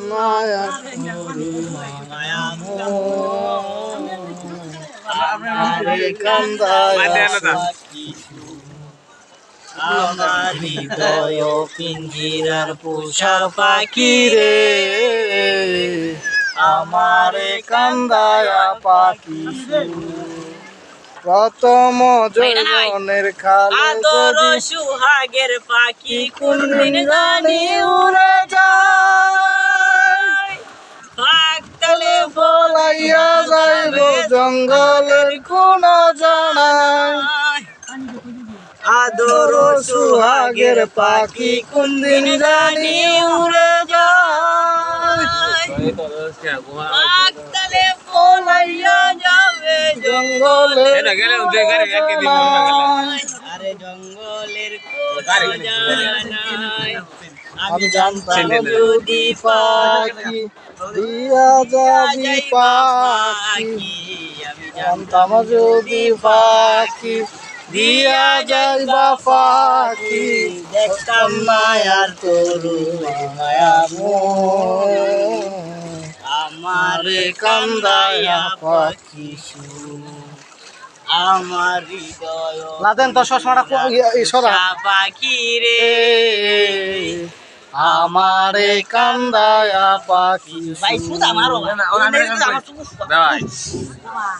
মায়া তরু মায়া আমারে কান্দায়া পাখি আমার হৃদয় পিঞ্জিরার পোষা পাখি রে আমারে কান্দায়া পাখি প্রথম জৈবনের খালে আদর সুহাগের পাখি কোন দিন জানি উড়ে যায় পাকতলে বলাইয়া যাইব জঙ্গলের কোন জানায় আদর সুহাগের পাখি কোন দিন জানি উড়ে যায় পাকতলে বলাইয়া যাবে জঙ্গলের আরে জঙ্গলের কোথাও জানাই আমি জানতাম যদি পাখি দিয়া যাবি পাখি আমি জানতাম যদি পাখি দিয়া যাইবা পাখি দেখতাম মায়ার তরু মায়া আমারে কান্দায়া পাখি আমার হৃদয় লাদেন তো চশমাটা সরা পাখি রে আমারে কান্দায়া পাখি ভাই সুদা মারো